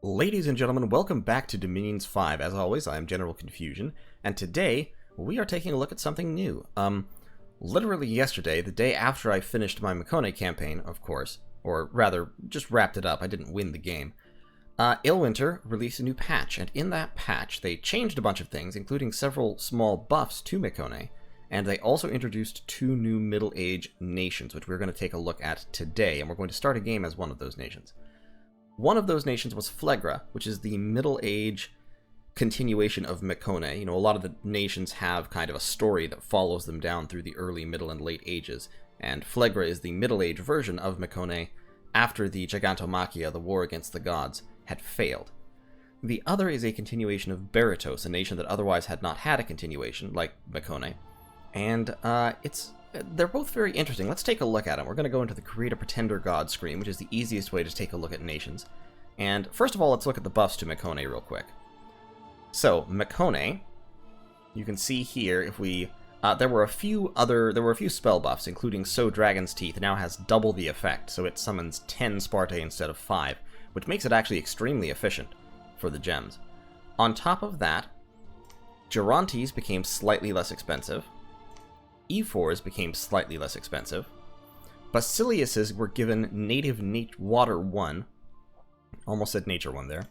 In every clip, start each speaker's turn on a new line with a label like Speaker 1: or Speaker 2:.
Speaker 1: Ladies and gentlemen, welcome back to Dominions 5. As always, I am General Confusion, and today we are taking a look at something new. Literally yesterday, the day after I finished my Mekone campaign, of course, or rather, just wrapped it up, I didn't win the game, Illwinter released a new patch, and in that patch they changed a bunch of things, including several small buffs to Mekone, and they also introduced two new middle-age nations, which we're going to take a look at today, and we're going to start a game as one of those nations. One of those nations was Flegra, which is the middle-age continuation of Mekone. You know, a lot of the nations have kind of a story that follows them down through the early, middle, and late ages, and Flegra is the middle-age version of Mekone after the Gigantomachia, the war against the gods, had failed. The other is a continuation of Beratos, a nation that otherwise had not had a continuation, like Mekone, and they're both very interesting. Let's take a look at them. We're going to go into the Create a Pretender God screen, which is the easiest way to take a look at nations. And first of all, let's look at the buffs to Mekone real quick. So, Mekone, you can see here, if we... there were a few spell buffs, including Sow Dragon's Teeth. It now has double the effect, so it summons 10 Spartae instead of 5, which makes it actually extremely efficient for the gems. On top of that, Gerontes became slightly less expensive. E4s became slightly less expensive. Basiliuses were given native water 1. Almost said nature 1 there.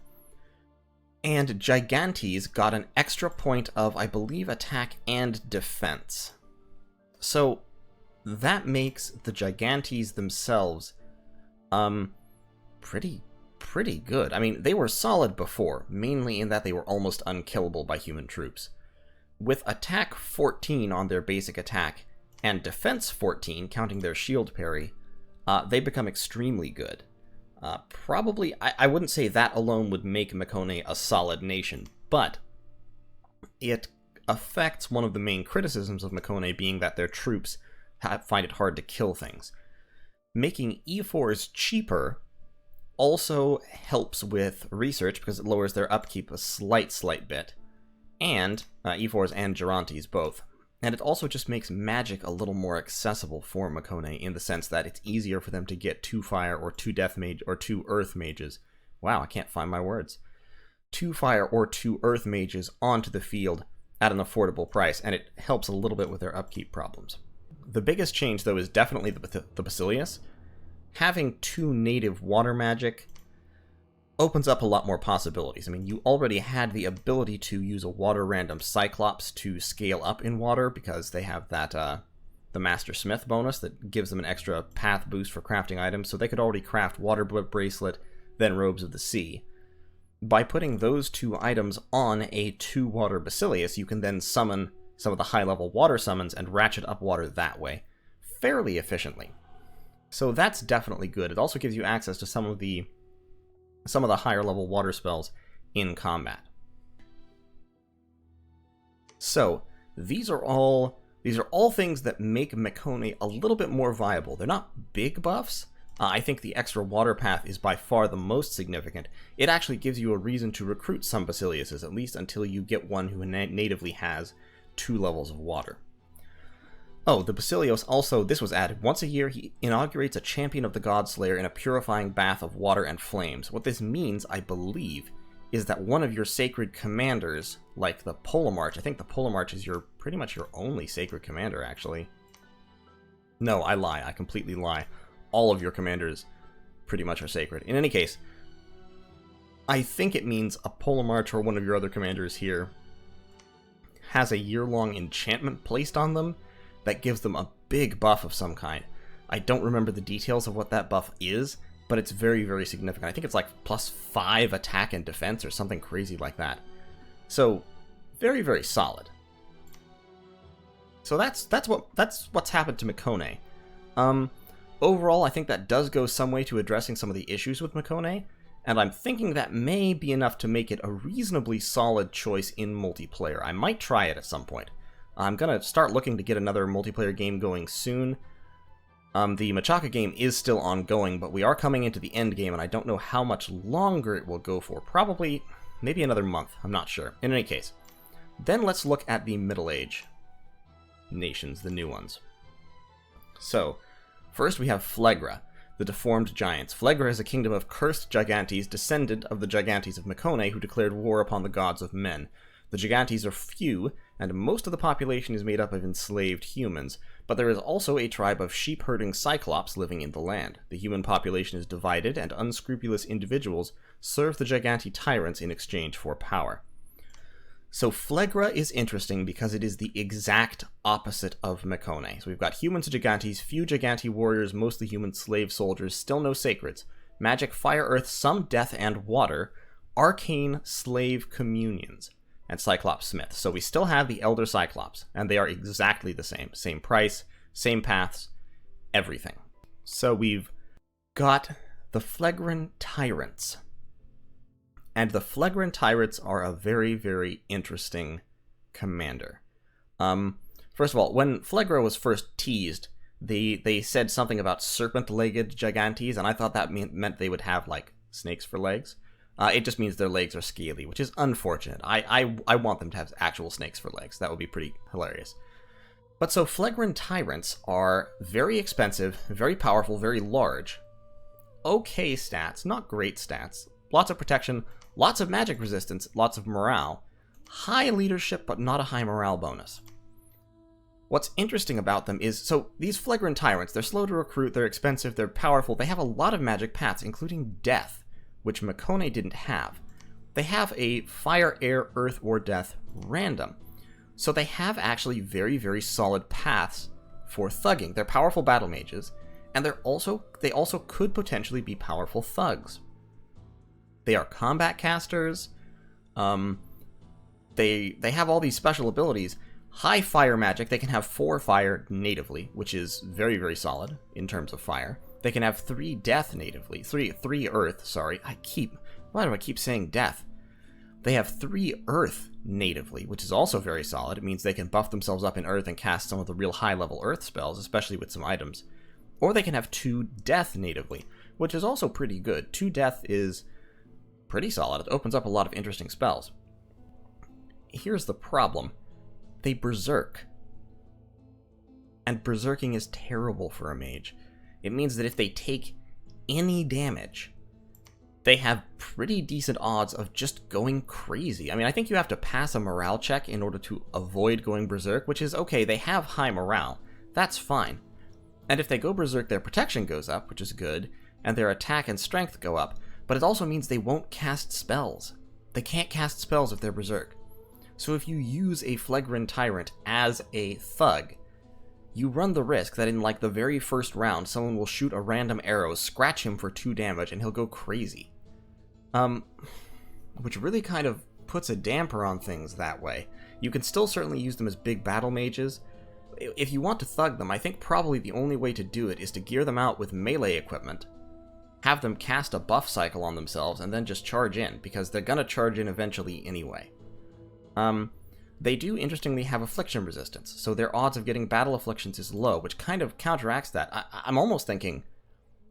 Speaker 1: And Gigantes got an extra point of, I believe, attack and defense. So that makes the Gigantes themselves pretty good. I mean, they were solid before, mainly in that they were almost unkillable by human troops. With attack 14 on their basic attack, and defense 14, counting their shield parry, they become extremely good. Probably, I wouldn't say that alone would make Mekone a solid nation, but it affects one of the main criticisms of Mekone being that their troops find it hard to kill things. Making E4s cheaper also helps with research because it lowers their upkeep a slight bit. And E4s and Gerontes both. And it also just makes magic a little more accessible for Mekone in the sense that it's easier for them to get 2 fire or 2 death mage or 2 earth mages. Wow, I can't find my words. 2 fire or 2 earth mages onto the field at an affordable price, and it helps a little bit with their upkeep problems. The biggest change, though, is definitely the Basilius. Having 2 native water magic opens up a lot more possibilities. I mean, you already had the ability to use a water random Cyclops to scale up in water because they have that, the Master Smith bonus that gives them an extra path boost for crafting items, so they could already craft Water Bracelet, then Robes of the Sea. By putting those 2 items on a 2-water Basilius, you can then summon some of the high-level water summons and ratchet up water that way, fairly efficiently. So that's definitely good. It also gives you access to some of the higher level water spells in combat. So, these are all things that make Mekone a little bit more viable. They're not big buffs. I think the extra water path is by far the most significant. It actually gives you a reason to recruit some Basiliuses, at least until you get one who natively has 2 levels of water. Oh, the Basilios also, this was added. Once a year, he inaugurates a champion of the Godslayer in a purifying bath of water and flames. What this means, I believe, is that one of your sacred commanders, like the Polemarch, I think the Polemarch is pretty much your only sacred commander, actually. No, I lie. I completely lie. All of your commanders pretty much are sacred. In any case, I think it means a Polemarch or one of your other commanders here has a year-long enchantment placed on them that gives them a big buff of some kind. I don't remember the details of what that buff is, but it's very, very significant. I think it's like +5 attack and defense or something crazy like that. So, very, very solid. So that's what's happened to Mekone. Overall, I think that does go some way to addressing some of the issues with Mekone, and I'm thinking that may be enough to make it a reasonably solid choice in multiplayer. I might try it at some point. I'm going to start looking to get another multiplayer game going soon. The Machaca game is still ongoing, but we are coming into the end game, and I don't know how much longer it will go for. Probably, maybe another month. I'm not sure. In any case, then let's look at the Middle Age nations, the new ones. So, first we have Flegra. the deformed giants. Flegrei is a kingdom of cursed gigantes, descendant of the gigantes of Mekone, who declared war upon the gods of men. The gigantes are few, and most of the population is made up of enslaved humans, but there is also a tribe of sheep-herding Cyclops living in the land. The human population is divided, and unscrupulous individuals serve the Gigante tyrants in exchange for power. So Flegra is interesting because it is the exact opposite of Mekone. So we've got humans and gigantes, few Gigante warriors, mostly human slave soldiers, still no sacreds, magic, fire, earth, some death and water, arcane slave communions, and Cyclops Smiths. So we still have the Elder Cyclops, and they are exactly the same. Same price, same paths, everything. So we've got the Flagrant Tyrants. And the Flagrant Tyrants are a very, very interesting commander. First of all, when Flegra was first teased, they said something about serpent-legged gigantes, and I thought that meant they would have, like, snakes for legs. It just means their legs are scaly, which is unfortunate. I want them to have actual snakes for legs. That would be pretty hilarious. But so Flagrant Tyrants are very expensive, very powerful, very large. Okay stats, not great stats. Lots of protection, lots of magic resistance, lots of morale. High leadership, but not a high morale bonus. What's interesting about them is, so these Flagrant Tyrants, they're slow to recruit, they're expensive, they're powerful, they have a lot of magic paths, including death, which Mekone didn't have. They have a fire, air, earth, or death random. So they have actually very, very solid paths for thugging. They're powerful battle mages, and they also could potentially be powerful thugs. They are combat casters. They have all these special abilities. High fire magic. They can have 4 fire natively, which is very, very solid in terms of fire. They can have 3 death natively. 3 earth, sorry. Why do I keep saying death? They have 3 earth natively, which is also very solid. It means they can buff themselves up in earth and cast some of the real high-level earth spells, especially with some items. Or they can have 2 death natively, which is also pretty good. 2 death is pretty solid. It opens up a lot of interesting spells. Here's the problem. They berserk. And berserking is terrible for a mage. It means that if they take any damage, they have pretty decent odds of just going crazy. I mean, I think you have to pass a morale check in order to avoid going berserk, which is okay. They have high morale. That's fine. And if they go berserk, their protection goes up, which is good, and their attack and strength go up, but it also means they won't cast spells. They can't cast spells if they're berserk. So if you use a Flagrant Tyrant as a thug, you run the risk that in like the very first round, someone will shoot a random arrow, scratch him for 2 damage, and he'll go crazy. Which really kind of puts a damper on things that way. You can still certainly use them as big battle mages. If you want to thug them, I think probably the only way to do it is to gear them out with melee equipment, have them cast a buff cycle on themselves, and then just charge in, because they're gonna charge in eventually anyway. They do, interestingly, have Affliction Resistance, so their odds of getting Battle Afflictions is low, which kind of counteracts that. I'm almost thinking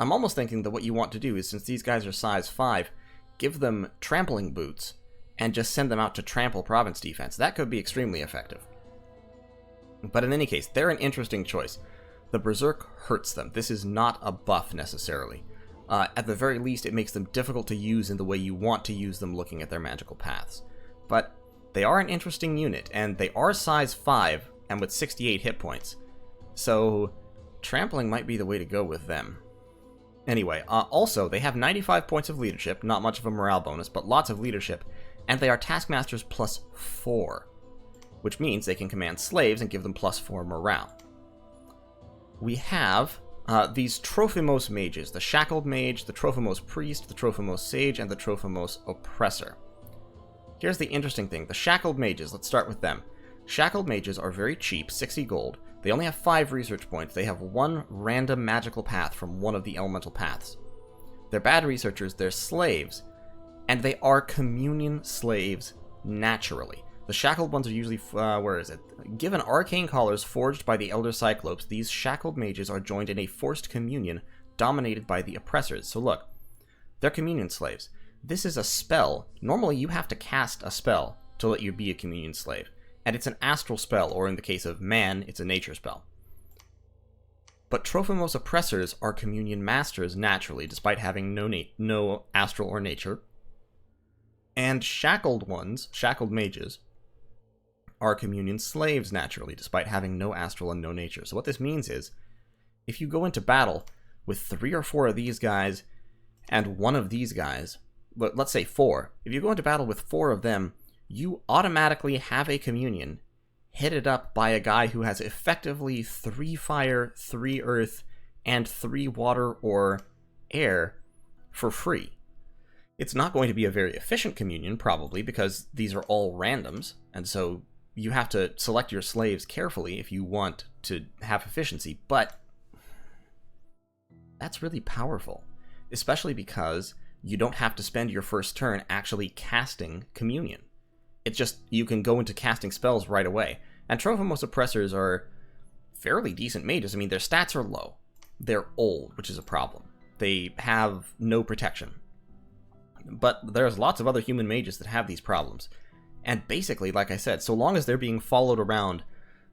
Speaker 1: that what you want to do is, since these guys are size 5, give them Trampling Boots, and just send them out to trample province defense. That could be extremely effective. But in any case, they're an interesting choice. The Berserk hurts them. This is not a buff, necessarily. At the very least, it makes them difficult to use in the way you want to use them looking at their magical paths. But they are an interesting unit, and they are size 5, and with 68 hit points. So, trampling might be the way to go with them. Anyway, also, they have 95 points of leadership, not much of a morale bonus, but lots of leadership, and they are Taskmasters plus 4, which means they can command slaves and give them plus 4 morale. We have these Trophimos mages, the Shackled Mage, the Trophimos Priest, the Trophimos Sage, and the Trophimos Oppressor. Here's the interesting thing. The Shackled Mages, let's start with them. Shackled Mages are very cheap, 60 gold. They only have 5 research points. They have 1 random magical path from one of the elemental paths. They're bad researchers, they're slaves, and they are communion slaves naturally. The Shackled ones are usually, Given arcane collars forged by the Elder Cyclops, these Shackled Mages are joined in a forced communion dominated by the Oppressors. So look, they're communion slaves. This is a spell. Normally you have to cast a spell to let you be a communion slave. And it's an astral spell, or in the case of man, it's a nature spell. But Trophimos Oppressors are Communion Masters naturally, despite having no astral or nature. And Shackled Mages, are Communion Slaves naturally, despite having no astral and no nature. So what this means is, if you go into battle with 3 or 4 of these guys and 1 of these guys, let's say 4, if you go into battle with 4 of them, you automatically have a Communion headed up by a guy who has effectively 3 fire, 3 earth, and 3 water or air for free. It's not going to be a very efficient Communion, probably, because these are all randoms, and so you have to select your slaves carefully if you want to have efficiency, but that's really powerful, especially because you don't have to spend your first turn actually casting Communion. It's just, you can go into casting spells right away. And Trophimos Oppressors are fairly decent mages. I mean, their stats are low. They're old, which is a problem. They have no protection. But there's lots of other human mages that have these problems. And basically, like I said, so long as they're being followed around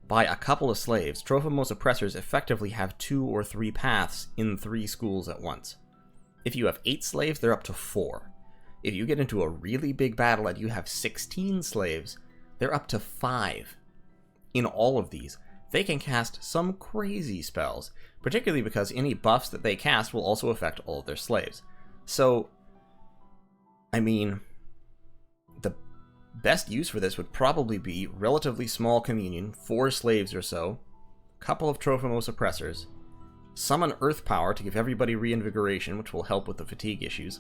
Speaker 1: by a couple of slaves, Trophimos Oppressors effectively have 2 or 3 paths in 3 schools at once. If you have 8 slaves, they're up to 4. If you get into a really big battle and you have 16 slaves, they're up to 5. In all of these, they can cast some crazy spells, particularly because any buffs that they cast will also affect all of their slaves. So, I mean, the best use for this would probably be relatively small Communion, 4 slaves or so, couple of Trophimos Oppressors, summon Earth Power to give everybody reinvigoration, which will help with the fatigue issues,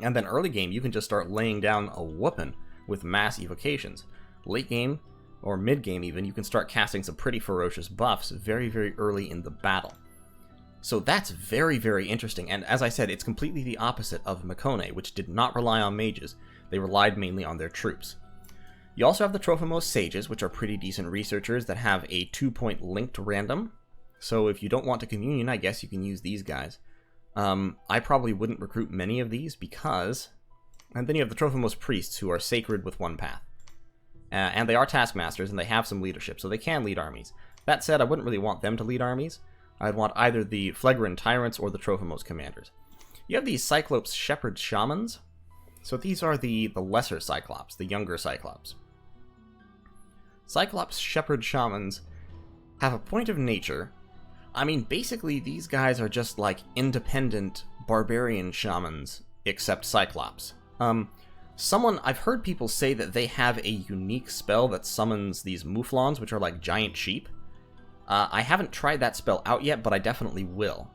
Speaker 1: and then early game you can just start laying down a whooping with mass evocations. Late game, or mid game even, you can start casting some pretty ferocious buffs very, very early in the battle. So that's very, very interesting, and as I said, it's completely the opposite of Mekone, which did not rely on mages. They relied mainly on their troops. You also have the Trophimos Sages, which are pretty decent researchers that have a 2-point linked random. So if you don't want to Communion, I guess you can use these guys. I probably wouldn't recruit many of these because... And then you have the Trophimos Priests, who are sacred with 1 path. And they are Taskmasters, and they have some leadership, so they can lead armies. That said, I wouldn't really want them to lead armies. I'd want either the Flagrant Tyrants or the Trophimos Commanders. You have these Cyclops Shepherd Shamans. So these are the lesser Cyclops, the younger Cyclops. Cyclops Shepherd Shamans have a point of nature. I mean, basically, these guys are just like independent barbarian shamans, except Cyclops. I've heard people say that they have a unique spell that summons these mouflons, which are like giant sheep. I haven't tried that spell out yet, but I definitely will.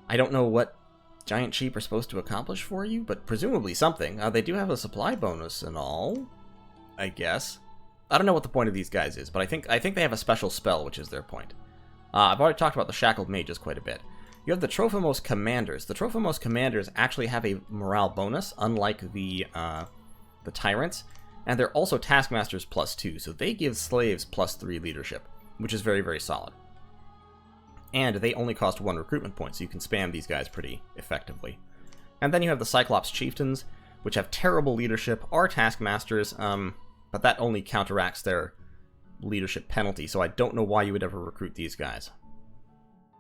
Speaker 1: I don't know what giant sheep are supposed to accomplish for you, but presumably something. They do have a supply bonus and all, I guess. I don't know what the point of these guys is, but I think they have a special spell, which is their point. I've already talked about the Shackled Mages quite a bit. You have the Trophimos Commanders. The Trophimos Commanders actually have a morale bonus, unlike the Tyrants, and they're also Taskmasters +2, so they give slaves +3 leadership, which is very, very solid. And they only cost 1 recruitment point, so you can spam these guys pretty effectively. And then you have the Cyclops Chieftains, which have terrible leadership, are Taskmasters, but that only counteracts their leadership penalty, so I don't know why you would ever recruit these guys.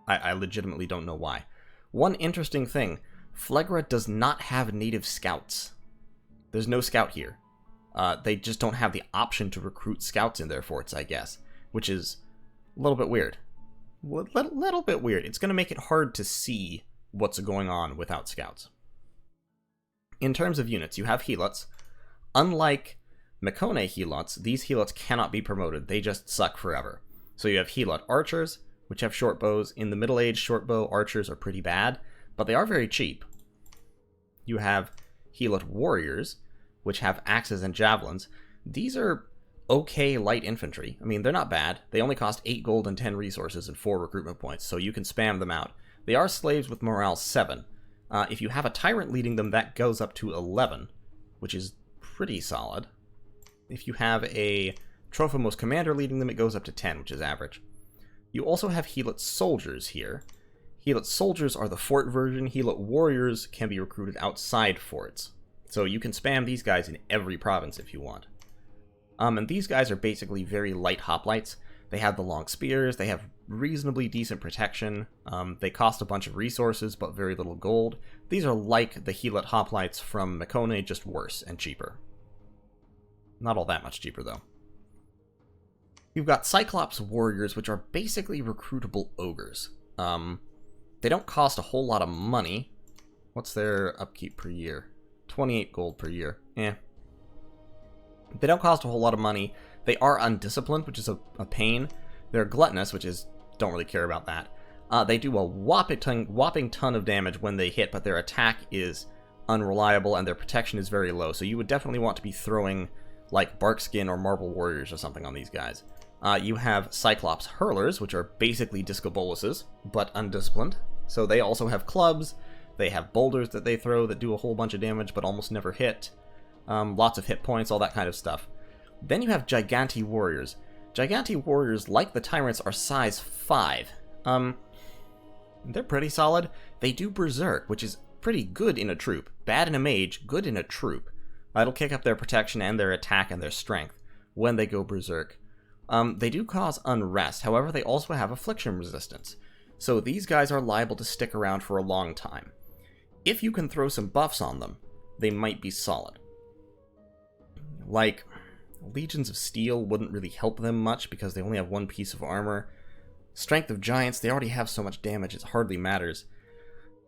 Speaker 1: I legitimately don't know why. One interesting thing, Flegrei does not have native scouts. There's no scout here. They just don't have the option to recruit scouts in their forts, I guess, which is a little bit weird. Little bit weird. It's going to make it hard to see what's going on without scouts. In terms of units, you have Helots. Unlike Mekone Helots, these Helots cannot be promoted. They just suck forever. So you have Helot Archers, which have short bows. In the Middle Age, short bow archers are pretty bad, but they are very cheap. You have Gila Warriors, which have axes and javelins. These are okay light infantry. I mean, they're not bad. They only cost 8 gold and 10 resources and 4 recruitment points, so you can spam them out. They are slaves with morale 7. If you have a tyrant leading them, that goes up to 11, which is pretty solid. If you have a Trophimos commander leading them, it goes up to 10, which is average. You also have Helix Soldiers here. Helix Soldiers are the fort version. Helix Warriors can be recruited outside forts. So you can spam these guys in every province if you want. And these guys are basically very light hoplites. They have the long spears, they have reasonably decent protection. They cost a bunch of resources, but very little gold. These are like the Helot hoplites from Mekone, just worse and cheaper. Not all that much cheaper, though. You've got Cyclops Warriors, which are basically recruitable ogres. They don't cost a whole lot of money. What's their upkeep per year? 28 gold per year. Eh. They don't cost a whole lot of money. They are undisciplined, which is a pain. They're gluttonous, which is... don't really care about that. They do a whopping ton of damage when they hit, but their attack is unreliable and their protection is very low. So you would definitely want to be throwing like Barkskin or Marble Warriors or something on these guys. You have Cyclops Hurlers, which are basically Disco Boluses, but undisciplined. So they also have clubs. They have boulders that they throw that do a whole bunch of damage but almost never hit. Lots of hit points, all that kind of stuff. Then you have Giganti Warriors. Giganti Warriors, like the Tyrants, are size 5. They're pretty solid. They do Berserk, which is pretty good in a troop. Bad in a mage, good in a troop. It'll kick up their protection and their attack and their strength when they go Berserk. They do cause unrest, however they also have Affliction Resistance. So these guys are liable to stick around for a long time. If you can throw some buffs on them, they might be solid. Like, Legions of Steel wouldn't really help them much because they only have one piece of armor. Strength of Giants, they already have so much damage it hardly matters.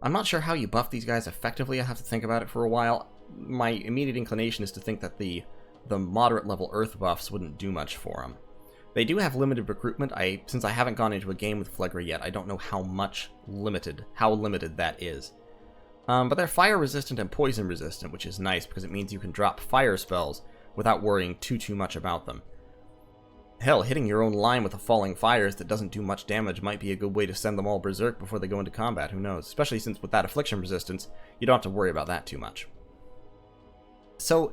Speaker 1: I'm not sure how you buff these guys effectively, I have to think about it for a while. My immediate inclination is to think that the moderate level earth buffs wouldn't do much for them. They do have limited recruitment. Since I haven't gone into a game with Flegrei yet, I don't know how limited that is. But they're fire resistant and poison resistant, which is nice because it means you can drop fire spells without worrying too much about them. Hell, hitting your own line with a falling fires that doesn't do much damage might be a good way to send them all berserk before they go into combat, who knows? Especially since with that affliction resistance, you don't have to worry about that too much. So,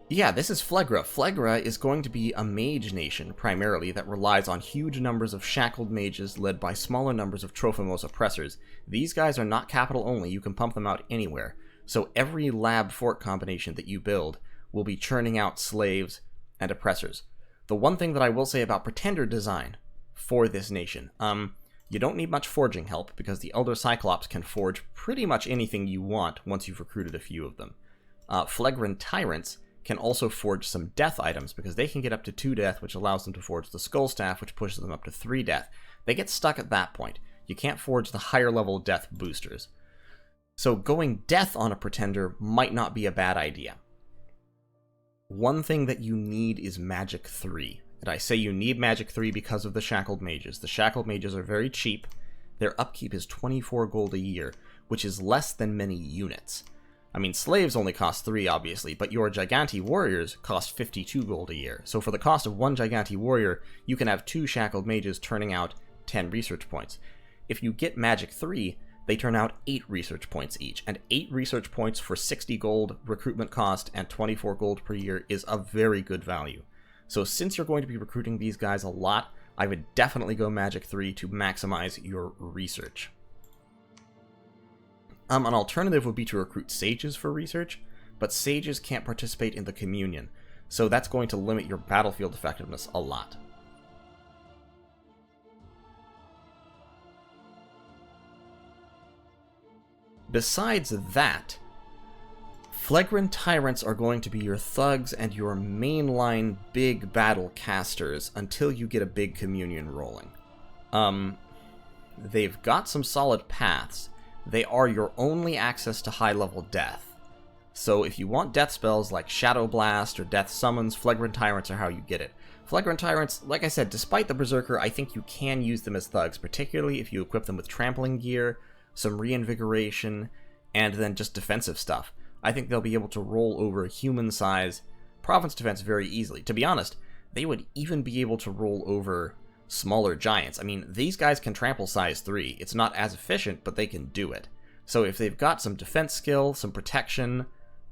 Speaker 1: yeah, this is Flegrei. Flegrei is going to be a mage nation, primarily, that relies on huge numbers of shackled mages led by smaller numbers of Trophimos oppressors. These guys are not capital only, you can pump them out anywhere. So every lab fort combination that you build will be churning out slaves and oppressors. The one thing that I will say about Pretender design for this nation, you don't need much forging help because the Elder Cyclops can forge pretty much anything you want once you've recruited a few of them. Flagrant Tyrants can also forge some death items because they can get up to 2 death, which allows them to forge the Skull Staff, which pushes them up to 3 death. They get stuck at that point. You can't forge the higher level death boosters. So going death on a Pretender might not be a bad idea. One thing that you need is Magic 3. And I say you need Magic 3 because of the Shackled Mages. The Shackled Mages are very cheap. Their upkeep is 24 gold a year, which is less than many units. I mean, slaves only cost 3, obviously, but your Giganti Warriors cost 52 gold a year. So for the cost of 1 Giganti Warrior, you can have 2 Shackled Mages turning out 10 research points. If you get Magic 3, they turn out 8 research points each, and 8 research points for 60 gold recruitment cost and 24 gold per year is a very good value. So since you're going to be recruiting these guys a lot, I would definitely go Magic 3 to maximize your research. An alternative would be to recruit sages for research, but sages can't participate in the communion, so that's going to limit your battlefield effectiveness a lot. Besides that, Flagrant Tyrants are going to be your thugs and your mainline big battle casters until you get a big communion rolling. They've got some solid paths. They are your only access to high-level death. So if you want death spells like Shadow Blast or Death Summons, Flagrant Tyrants are how you get it. Flagrant Tyrants, like I said, despite the Berserker, I think you can use them as thugs, particularly if you equip them with trampling gear, some reinvigoration, and then just defensive stuff. I think they'll be able to roll over human-size province defense very easily. To be honest, they would even be able to roll over smaller giants. I mean, these guys can trample size 3. It's not as efficient, but they can do it. So if they've got some defense skill, some protection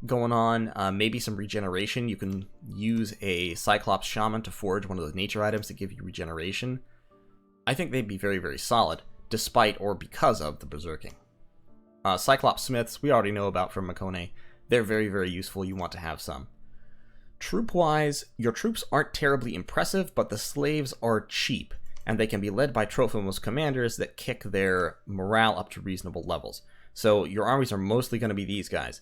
Speaker 1: going on, maybe some regeneration, you can use a Cyclops Shaman to forge one of those nature items that give you regeneration. I think they'd be very, very solid, despite or because of the Berserking. Cyclops Smiths, we already know about from Mekone. They're very, very useful. You want to have some. Troop-wise, your troops aren't terribly impressive, but the slaves are cheap. and they can be led by Trophimos commanders that kick their morale up to reasonable levels. So your armies are mostly going to be these guys.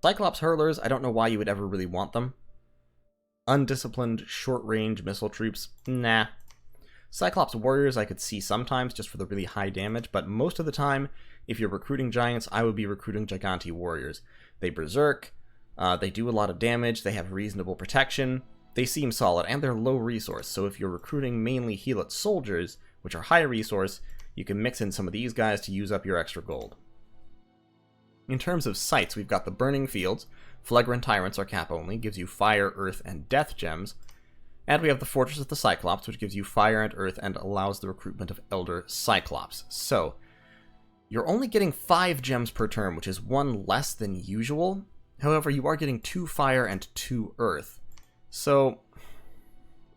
Speaker 1: Cyclops hurlers, I don't know why you would ever really want them. Undisciplined, short-range missile troops, nah. Cyclops Warriors I could see sometimes just for the really high damage, but most of the time, if you're recruiting giants, I would be recruiting Gigante Warriors. They berserk, they do a lot of damage, they have reasonable protection, they seem solid, and they're low resource, so if you're recruiting mainly Helix Soldiers, which are high resource, you can mix in some of these guys to use up your extra gold. In terms of sites, we've got the Burning Fields. Flagrant Tyrants are cap only, gives you fire, earth, and death gems. And we have the Fortress of the Cyclops, which gives you fire and earth and allows the recruitment of Elder Cyclops. So, you're only getting 5 gems per turn, which is 1 less than usual. However, you are getting 2 fire and 2 earth. So,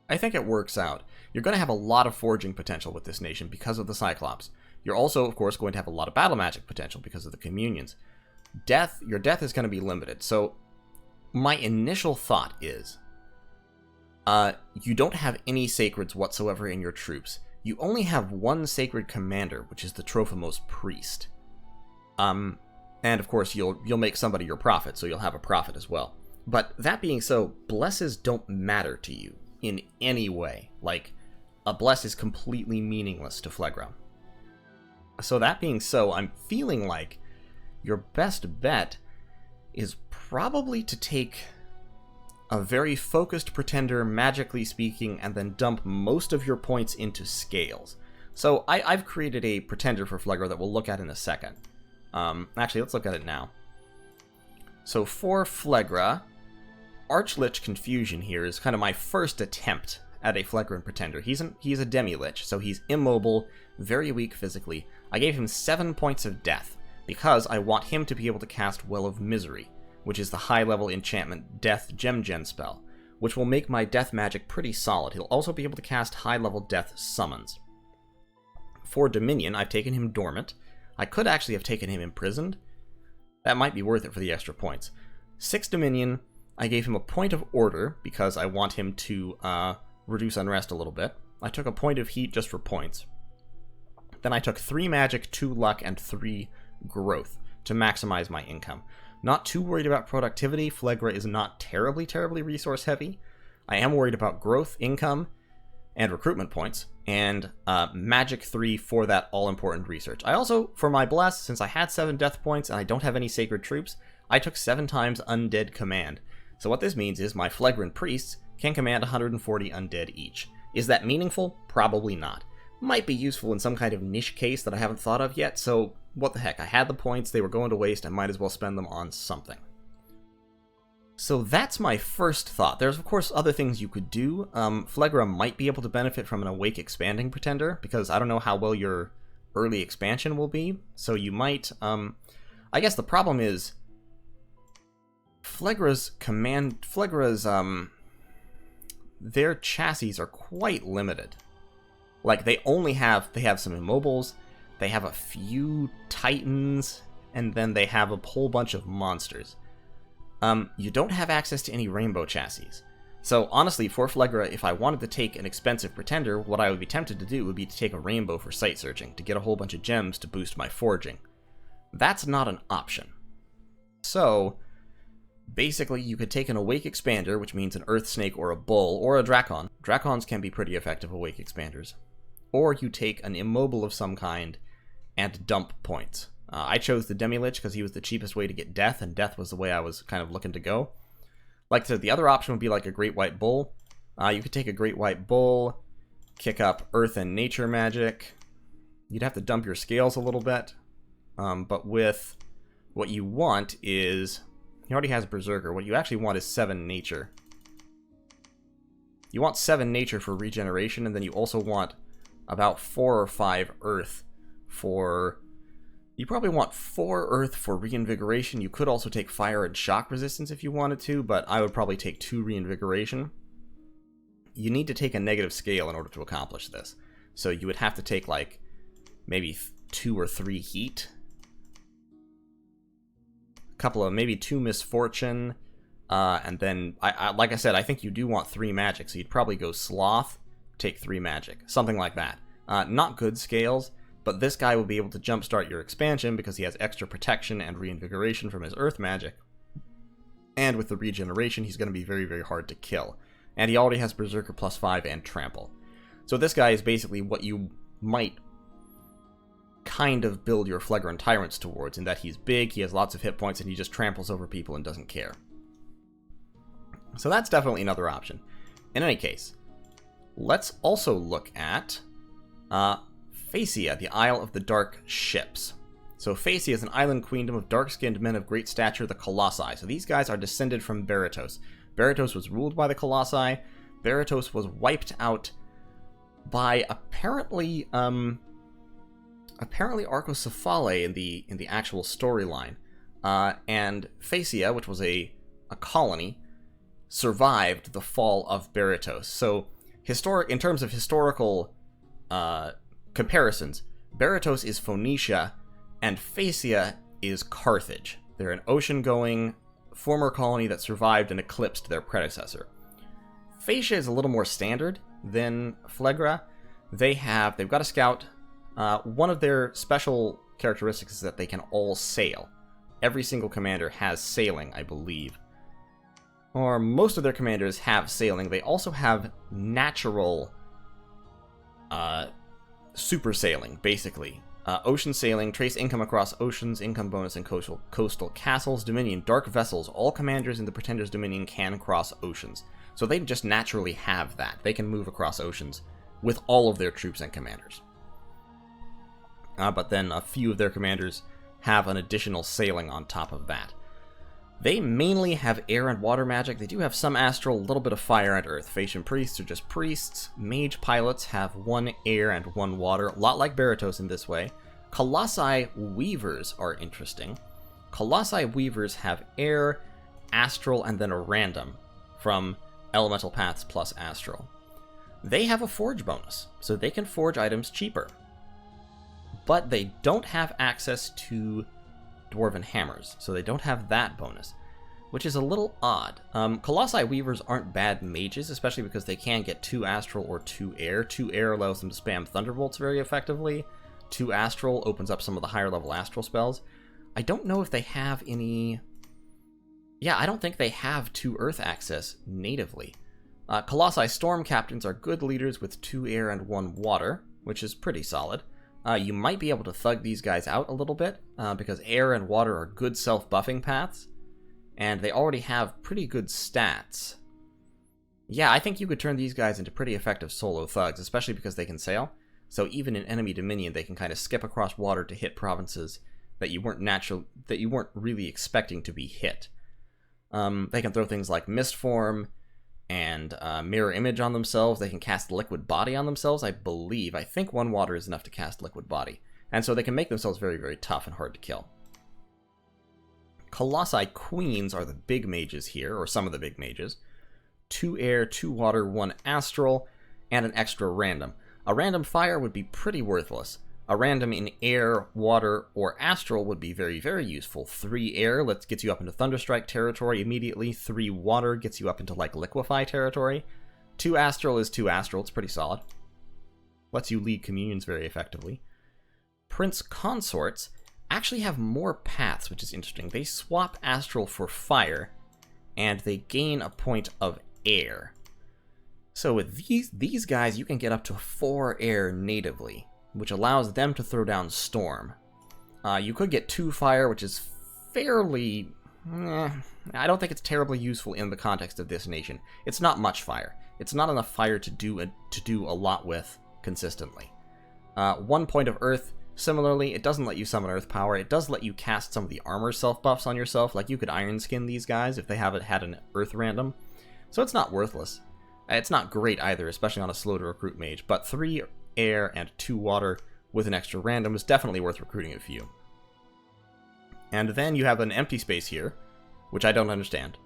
Speaker 1: I think it works out. You're going to have a lot of forging potential with this nation because of the Cyclops. You're also, of course, going to have a lot of battle magic potential because of the communions. Your death is going to be limited. So, my initial thought is, you don't have any sacreds whatsoever in your troops. You only have 1 sacred commander, which is the Trophimos priest. And of course, you'll make somebody your prophet, so you'll have a prophet as well. But that being so, blesses don't matter to you in any way. Like, a bless is completely meaningless to Flegrei. So that being so, I'm feeling like your best bet is probably to take a very focused pretender, magically speaking, and then dump most of your points into scales. So I've created a pretender for Flegrei that we'll look at in a second. Actually, let's look at it now. So for Flegrei, Archlich Confusion here is kind of my first attempt at a Flagrant pretender. He's a demi-lich, so he's immobile, very weak physically. I gave him 7 points of death, because I want him to be able to cast Well of Misery, which is the high-level enchantment Death Gem-Gen spell, which will make my death magic pretty solid. He'll also be able to cast high-level death summons. For Dominion, I've taken him Dormant. I could actually have taken him Imprisoned. That might be worth it for the extra points. 6 Dominion, I gave him a point of Order, because I want him to reduce unrest a little bit. I took a point of Heat just for points. Then I took 3 Magic, 2 Luck, and 3 Growth to maximize my income. Not too worried about productivity. Flegrei is not terribly resource heavy. I am worried about growth, income, and recruitment points, and Magic 3 for that all-important research. I also, for my Bless, since I had 7 death points and I don't have any sacred troops, I took 7 times Undead Command. So what this means is my Flagrant Priests can command 140 Undead each. Is that meaningful? Probably not. Might be useful in some kind of niche case that I haven't thought of yet, so what the heck, I had the points, they were going to waste, I might as well spend them on something. So that's my first thought. There's of course other things you could do. Flegrei might be able to benefit from an Awake Expanding Pretender, because I don't know how well your early expansion will be, so you might, I guess the problem is, Flegrei's, their chassis are quite limited. Like, they have some immobiles, they have a few titans, and then they have a whole bunch of monsters. You don't have access to any rainbow chassis. So honestly, for Flegrei, if I wanted to take an expensive pretender, what I would be tempted to do would be to take a rainbow for site searching, to get a whole bunch of gems to boost my forging. That's not an option. So, basically, you could take an Awake Expander, which means an Earth Snake or a Bull, or a Drakon. Drakons can be pretty effective Awake Expanders. Or you take an Immobile of some kind and dump points. I chose the Demi-Lich because he was the cheapest way to get Death, and Death was the way I was kind of looking to go. Like I said, the other option would be like a Great White Bull. You could take a Great White Bull, kick up Earth and Nature magic. You'd have to dump your scales a little bit. But with what you want is... He already has Berserker. What you actually want is 7 Nature. You want 7 Nature for regeneration, and then you also want about 4 or 5 Earth for... You probably want 4 Earth for Reinvigoration. You could also take Fire and Shock Resistance if you wanted to, but I would probably take 2 Reinvigoration. You need to take a negative scale in order to accomplish this. So you would have to take, like, maybe 2 or 3 Heat. Couple of maybe 2 Misfortune, and then like I said, I think you do want 3 magic, so you'd probably go Sloth, take 3 magic. Something like that. Not good scales, but this guy will be able to jumpstart your expansion because he has extra protection and reinvigoration from his earth magic. And with the regeneration, he's going to be very, very hard to kill. And he already has Berserker +5 and Trample. So this guy is basically what you might kind of build your Flagrant Tyrants towards, in that he's big, he has lots of hit points, and he just tramples over people and doesn't care. So that's definitely another option. In any case, let's also look at Phaeacia, the Isle of the Dark Ships. So Phaeacia is an island queendom of dark-skinned men of great stature, the Colossi. So these guys are descended from Baratos. Baratos was ruled by the Colossi. Baratos was wiped out by apparently Arcocephale in the actual storyline. And Phaeacia, which was a colony, survived the fall of Baratos. So in terms of historical comparisons, Baratos is Phoenicia, and Phaeacia is Carthage. They're an ocean-going former colony that survived and eclipsed their predecessor. Phaeacia is a little more standard than Flegrei. They've got a scout. One of their special characteristics is that they can all sail. Every single commander has sailing, I believe. Or most of their commanders have sailing. They also have natural super sailing, basically. Ocean sailing, trace income across oceans, income bonus in coastal castles, dominion, dark vessels. All commanders in the Pretender's Dominion can cross oceans. So they just naturally have that. They can move across oceans with all of their troops and commanders. But then a few of their commanders have an additional sailing on top of that. They mainly have air and water magic. They do have some astral, a little bit of fire and earth. Phaeacian priests are just priests. Mage pilots have 1 air and 1 water, a lot like Baratos in this way. Colossi Weavers are interesting. Colossi Weavers have air, astral, and then a random from elemental paths plus astral. They have a forge bonus, so they can forge items cheaper. But they don't have access to Dwarven hammers, so they don't have that bonus, which is a little odd. Colossi Weavers aren't bad mages, especially because they can get 2 astral or 2 air. 2 air allows them to spam thunderbolts very effectively. 2 astral opens up some of the higher level astral spells. I don't know if they have any... Yeah, I don't think they have 2 earth access natively. Colossi Storm Captains are good leaders with 2 air and 1 water, which is pretty solid. You might be able to thug these guys out a little bit, because air and water are good self-buffing paths, and they already have pretty good stats. Yeah, I think you could turn these guys into pretty effective solo thugs, especially because they can sail. So even in enemy dominion, they can kind of skip across water to hit provinces that you weren't really expecting to be hit. They can throw things like Mist Form and Mirror Image on themselves. They can cast Liquid Body on themselves, I believe. I think 1 water is enough to cast Liquid Body. And so they can make themselves very, very tough and hard to kill. Colossi Queens are the big mages here, or some of the big mages. 2 air, 2 water, 1 astral, and an extra random. A random fire would be pretty worthless. A random in air, water, or astral would be very, very useful. 3 air gets you up into Thunderstrike territory immediately. 3 water gets you up into, like, Liquefy territory. 2 astral is 2 astral. It's pretty solid. Lets you lead communions very effectively. Prince Consorts actually have more paths, which is interesting. They swap astral for fire, and they gain a point of air. So with these guys, you can get up to 4 air natively, which allows them to throw down Storm. You could get 2 fire, which is fairly... I don't think it's terribly useful in the context of this nation. It's not much fire. It's not enough fire to do a lot with consistently. 1 point of earth. Similarly, it doesn't let you summon earth power. It does let you cast some of the armor self-buffs on yourself. Like, you could Iron Skin these guys if they haven't had an earth random. So it's not worthless. It's not great either, especially on a slow-to-recruit mage. But 3 air and 2 water with an extra random is definitely worth recruiting a few. And then you have an empty space here, which I don't understand.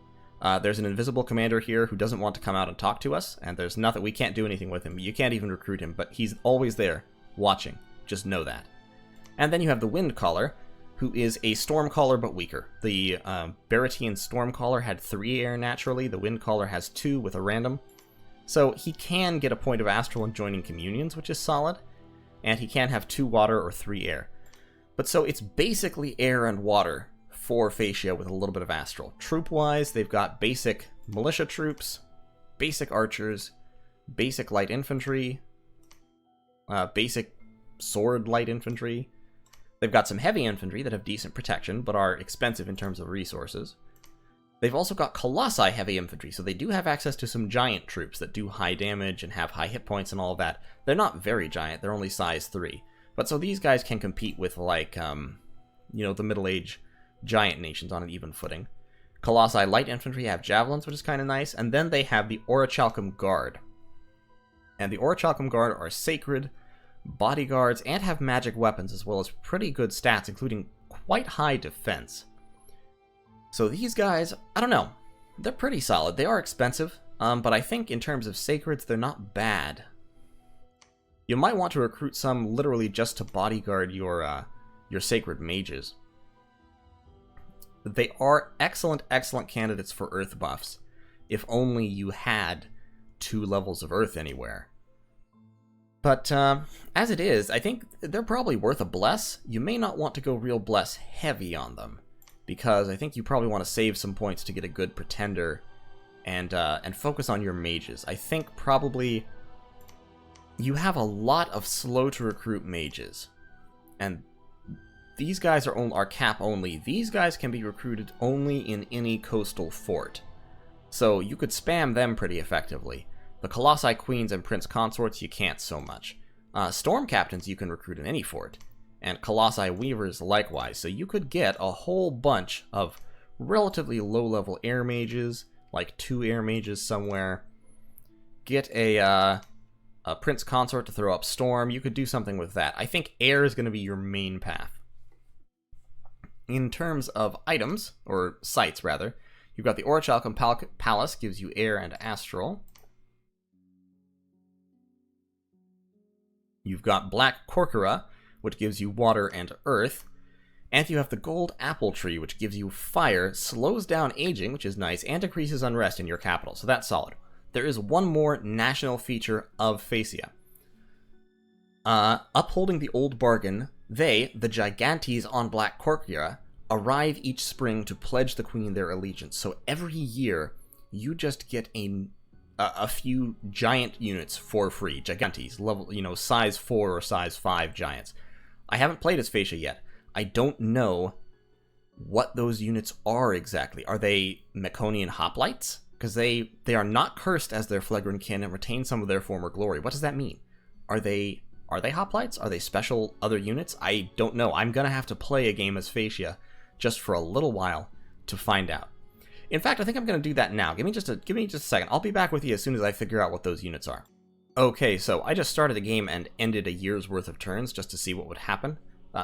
Speaker 1: There's an invisible commander here who doesn't want to come out and talk to us, and there's nothing, we can't do anything with him. You can't even recruit him, but he's always there, watching. Just know that. And then you have the Windcaller, who is a Stormcaller but weaker. The Baratian Stormcaller had 3 air naturally, the Windcaller has 2 with a random. So he can get a point of Astral and joining communions, which is solid. And he can have 2 water or 3 air. But so it's basically air and water for Phaeacia with a little bit of Astral. Troop-wise, they've got basic militia troops, basic archers, basic light infantry, basic sword light infantry. They've got some heavy infantry that have decent protection, but are expensive in terms of resources. They've also got Colossi heavy infantry, so they do have access to some giant troops that do high damage and have high hit points and all of that. They're not very giant, they're only size 3. But so these guys can compete with, like, the middle-age giant nations on an even footing. Colossi light infantry have javelins, which is kind of nice, and then they have the Orichalcum Guard. And the Orichalcum Guard are sacred bodyguards and have magic weapons, as well as pretty good stats, including quite high defense. So these guys, I don't know, they're pretty solid. They are expensive, but I think in terms of sacreds, they're not bad. You might want to recruit some literally just to bodyguard your sacred mages. They are excellent, excellent candidates for earth buffs, if only you had 2 levels of earth anywhere. But as it is, I think they're probably worth a bless. You may not want to go real bless heavy on them, because I think you probably want to save some points to get a good pretender and focus on your mages. I think probably you have a lot of slow to recruit mages, and these guys are cap only. These guys can be recruited only in any coastal fort, so you could spam them pretty effectively. The Colossi Queens and Prince Consorts you can't so much. Storm Captains you can recruit in any fort, and Colossi Weavers likewise, so you could get a whole bunch of relatively low-level air mages, like 2 air mages somewhere. Get a Prince Consort to throw up Storm. You could do something with that. I think air is going to be your main path. In terms of items, or sites rather, you've got the Orichalcum Palace, gives you air and astral. You've got Black Corcora, which gives you water and earth. And you have the Gold Apple Tree, which gives you fire, slows down aging, which is nice, and decreases unrest in your capital, so that's solid. There is one more national feature of Phaeacia. Upholding the old bargain, they, the Gigantes on Black Corcora, arrive each spring to pledge the queen their allegiance. So every year, you just get a few giant units for free. Gigantes, level, size 4 or size 5 giants. I haven't played as Phaeacia yet. I don't know what those units are exactly. Are they Mekone hoplites? Because they are not cursed as their Flagrant kin and retain some of their former glory. What does that mean? Are they hoplites? Are they special other units? I don't know. I'm gonna have to play a game as Phaeacia just for a little while to find out. In fact, I think I'm gonna do that now. Give me just a second. I'll be back with you as soon as I figure out what those units are. Okay, so I just started a game and ended a year's worth of turns just to see what would happen.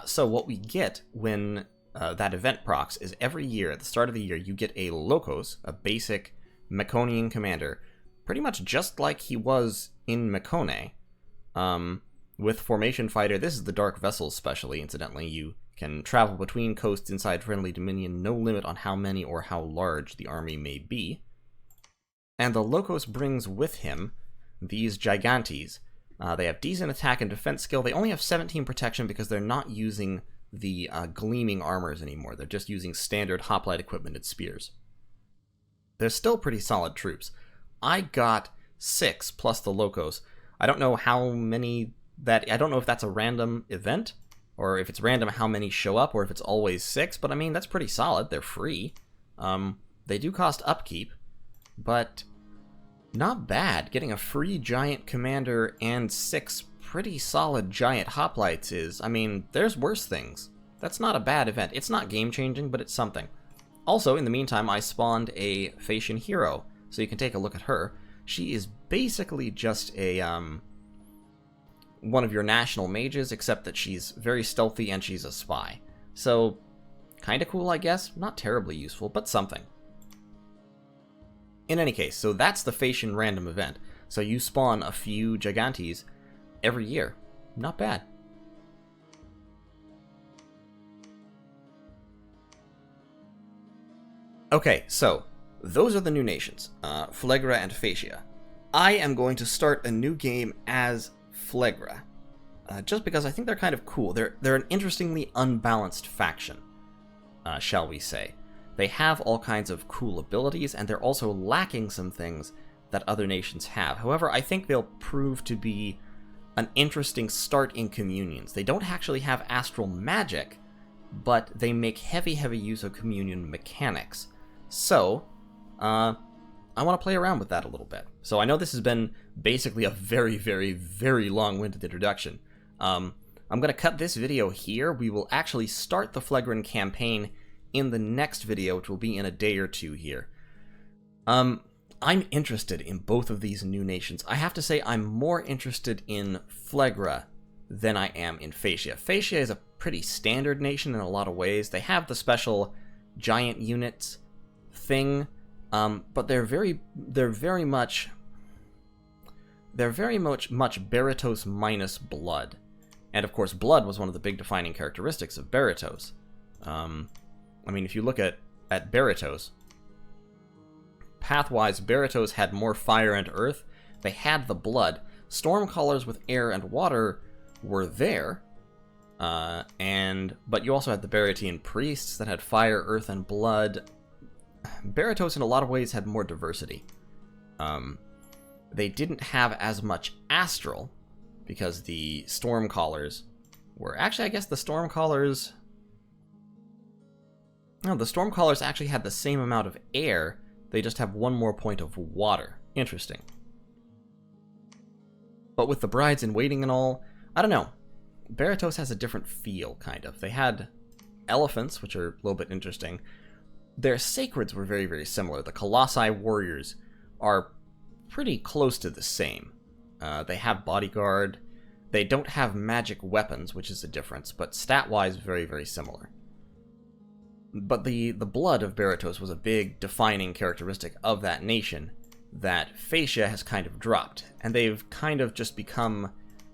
Speaker 1: So what we get when that event procs is every year, at the start of the year, you get a Locos, a basic Mekonian commander, pretty much just like he was in Mekone. With Formation Fighter, this is the Dark Vessels specially, incidentally. You can travel between coasts inside friendly dominion, no limit on how many or how large the army may be. And the Locos brings with him these Gigantes. They have decent attack and defense skill. They only have 17 protection because they're not using the gleaming armors anymore. They're just using standard hoplite equipment and spears. They're still pretty solid troops. I got 6 plus the Locos. I don't know how many I don't know if that's a random event, or if it's random how many show up, or if it's always 6, but I mean, that's pretty solid. They're free. They do cost upkeep, but not bad. Getting a free giant commander and 6 pretty solid giant hoplites is, I mean, there's worse things. That's not a bad event. It's not game-changing, but it's something. Also, in the meantime, I spawned a Phaeacian hero, so you can take a look at her. She is basically just a, one of your national mages, except that she's very stealthy and she's a spy. So, kinda cool, I guess. Not terribly useful, but something. In any case, so that's the Phaeacian random event. So you spawn a few Gigantes every year. Not bad. Okay, so those are the new nations, Phlegra and Phaeacia. I am going to start a new game as Flegrei, just because I think they're kind of cool. They're an interestingly unbalanced faction, shall we say. They have all kinds of cool abilities, and they're also lacking some things that other nations have. However, I think they'll prove to be an interesting start in communions. They don't actually have astral magic, but they make heavy use of communion mechanics. So, I want to play around with that a little bit. So I know this has been basically a very long-winded introduction. I'm going to cut this video here. We will actually start the Flagrant campaign in the next video, which will be in a day or two here. I'm interested in both of these new nations. I have to say I'm more interested in Flegrei than I am in Phaeacia. Phaeacia is a pretty standard nation in a lot of ways. They have the special giant units thing, but they're very much Baratos minus blood. And of course, blood was one of the big defining characteristics of Baratos. I mean, if you look at Baratos, pathwise, Baratos had more fire and earth. They had the blood. Stormcallers with air and water were there, but you also had the Baratian priests that had fire, earth, and blood. Baratos, in a lot of ways, had more diversity. They didn't have as much astral, because the Stormcallers were... Actually, I guess the Stormcallers... No, the Stormcallers actually had the same amount of air, they just have one more point of water. Interesting. But with the brides in waiting and all, I don't know. Baratos has a different feel, kind of. They had elephants, which are a little bit interesting. Their sacreds were very similar. The Colossi Warriors are pretty close to the same. They have bodyguard. They don't have magic weapons, which is a difference, but stat-wise, very similar. But the blood of Baratos was a big defining characteristic of that nation that Phaeacia has kind of dropped, and they've kind of just become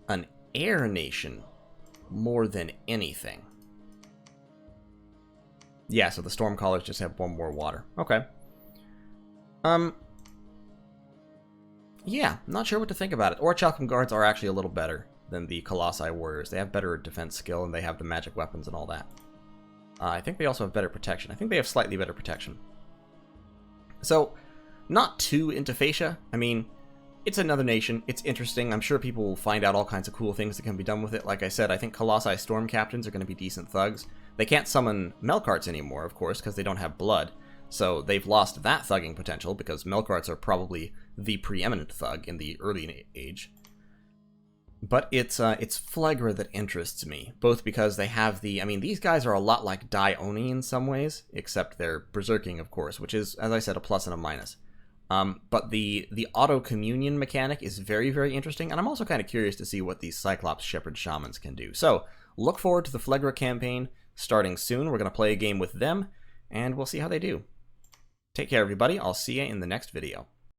Speaker 1: an air nation more than anything. Yeah, so the Stormcallers just have one more water. Okay. Yeah, not sure what to think about it. Orichalcum Guards are actually a little better than the Colossi Warriors. They have better defense skill, and they have the magic weapons and all that. I think they also have better protection. I think they have slightly better protection. So, not too into Phaeacia. I mean, it's another nation. It's interesting. I'm sure people will find out all kinds of cool things that can be done with it. Like I said, I think Colossi Storm Captains are going to be decent thugs. They can't summon Melkarts anymore, of course, because they don't have blood. So they've lost that thugging potential, because Melkarts are probably the preeminent thug in the early age. But it's Flegrei that interests me, both because they have the... I mean, these guys are a lot like Dione in some ways, except they're berserking, of course, which is, as I said, a plus and a minus. But the auto-communion mechanic is very interesting, and I'm also kind of curious to see what these Cyclops Shepherd Shamans can do. So, look forward to the Flegrei campaign starting soon. We're going to play a game with them, and we'll see how they do. Take care, everybody. I'll see you in the next video.